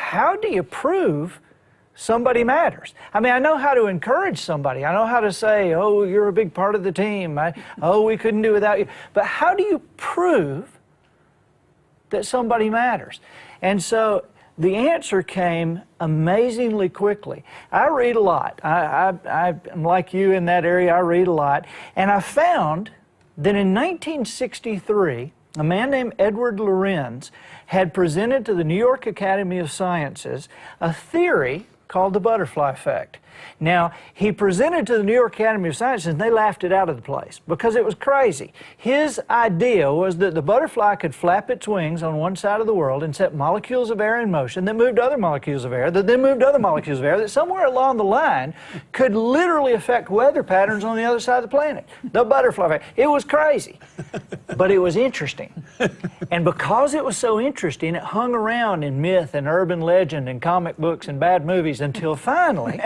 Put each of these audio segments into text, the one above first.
how do you prove somebody matters? I mean, I know how to encourage somebody. I know how to say, oh, you're a big part of the team. Oh, we couldn't do without you. But how do you prove that somebody matters? And so the answer came amazingly quickly. I read a lot. I'm like you in that area. I read a lot. And I found that in 1963, a man named Edward Lorenz had presented to the New York Academy of Sciences a theory called the butterfly effect. Now, he presented to the New York Academy of Sciences and they laughed it out of the place because it was crazy. His idea was that the butterfly could flap its wings on one side of the world and set molecules of air in motion that moved other molecules of air that then moved other molecules of air that somewhere along the line could literally affect weather patterns on the other side of the planet. The butterfly effect. It was crazy, but it was interesting. And because it was so interesting, it hung around in myth and urban legend and comic books and bad movies until finally,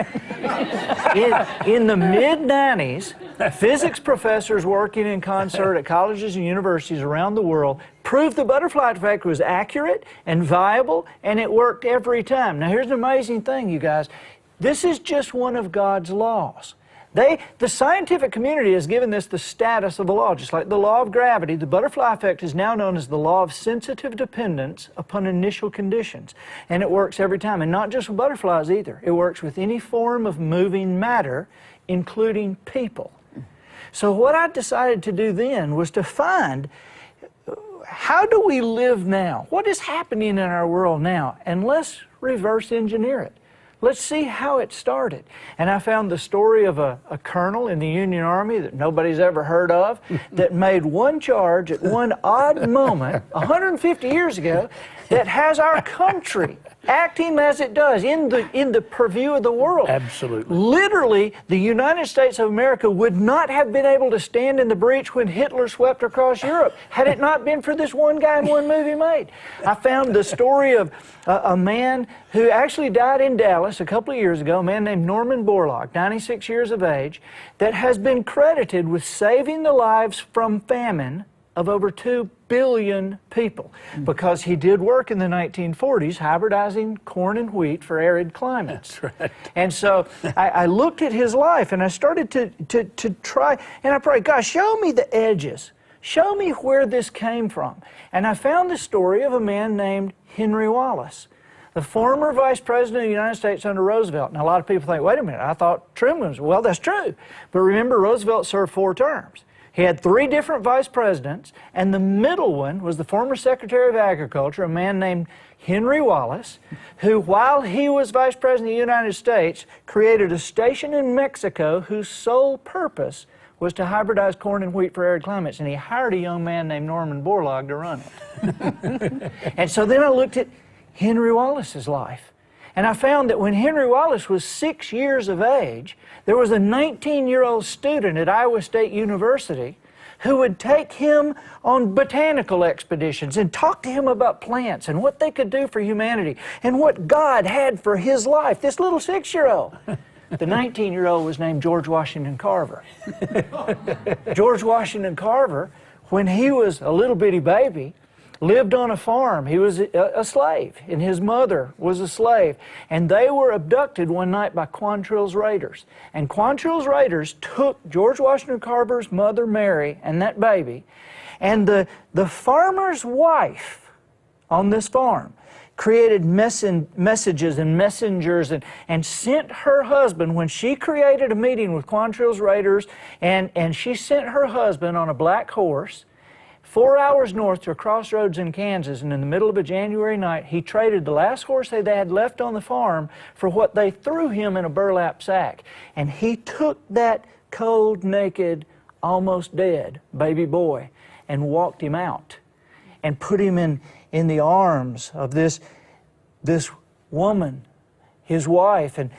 in the mid-90s, physics professors working in concert at colleges and universities around the world proved the butterfly effect was accurate and viable, and it worked every time. Now, here's an amazing thing, you guys. This is just one of God's laws. The scientific community has given this the status of a law. Just like the law of gravity, the butterfly effect is now known as the law of sensitive dependence upon initial conditions. And it works every time. And not just with butterflies either. It works with any form of moving matter, including people. So what I decided to do then was to find, how do we live now? What is happening in our world now? And let's reverse engineer it. Let's see how it started. And I found the story of a colonel in the Union Army that nobody's ever heard of that made one charge at one odd moment 150 years ago that has our country acting as it does in the purview of the world. Absolutely. Literally, the United States of America would not have been able to stand in the breach when Hitler swept across Europe had it not been for this one guy and one movie made. I found the story of a man who actually died in Dallas a couple of years ago, a man named Norman Borlaug, 96 years of age, that has been credited with saving the lives from famine of over 2 billion people because he did work in the 1940s hybridizing corn and wheat for arid climates. That's right. And so I looked at his life and I started to try, and I prayed, God, show me the edges. Show me where this came from. And I found the story of a man named Henry Wallace, the former Vice President of the United States under Roosevelt. Now, a lot of people think, wait a minute, I thought Truman was, well, that's true. But remember, Roosevelt served 4 terms. He had 3 different vice presidents, and the middle one was the former Secretary of Agriculture, a man named Henry Wallace, who, while he was Vice President of the United States, created a station in Mexico whose sole purpose was to hybridize corn and wheat for arid climates, and he hired a young man named Norman Borlaug to run it. And so then I looked at Henry Wallace's life. And I found that when Henry Wallace was 6 years of age, there was a 19-year-old student at Iowa State University who would take him on botanical expeditions and talk to him about plants and what they could do for humanity and what God had for his life, this little 6-year-old. The 19-year-old was named George Washington Carver. George Washington Carver, when he was a little bitty baby, lived on a farm. He was a slave, and his mother was a slave. And they were abducted one night by Quantrill's raiders. And Quantrill's raiders took George Washington Carver's mother, Mary, and that baby, and the farmer's wife on this farm created messages and messengers and sent her husband, when she created a meeting with Quantrill's raiders, and she sent her husband on a black horse 4 hours north to a crossroads in Kansas, and in the middle of a January night, he traded the last horse they had left on the farm for what they threw him in a burlap sack. And he took that cold, naked, almost dead baby boy and walked him out and put him in the arms of this woman, his wife, and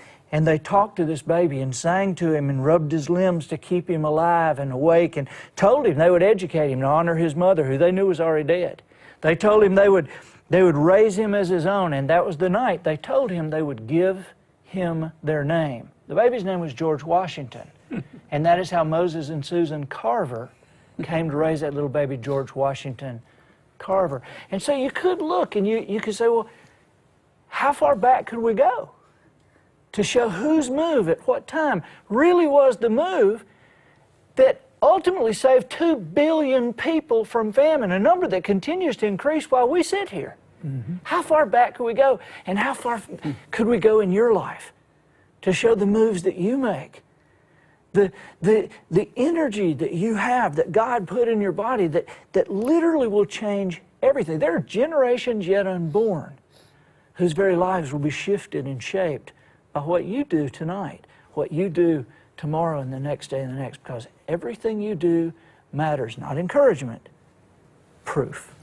they talked to this baby and sang to him and rubbed his limbs to keep him alive and awake, and told him they would educate him to honor his mother, who they knew was already dead. They told him they would raise him as his own, and that was the night they told him they would give him their name. The baby's name was George Washington, and that is how Moses and Susan Carver came to raise that little baby, George Washington Carver. And so you could look and you could say, well, how far back could we go to show whose move at what time really was the move that ultimately saved 2 billion people from famine, a number that continues to increase while we sit here? Mm-hmm. How far back could we go? And how far could we go in your life to show the moves that you make? The energy that you have, that God put in your body, that literally will change everything. There are generations yet unborn whose very lives will be shifted and shaped by what you do tonight, what you do tomorrow and the next day and the next, because everything you do matters. Not encouragement, proof.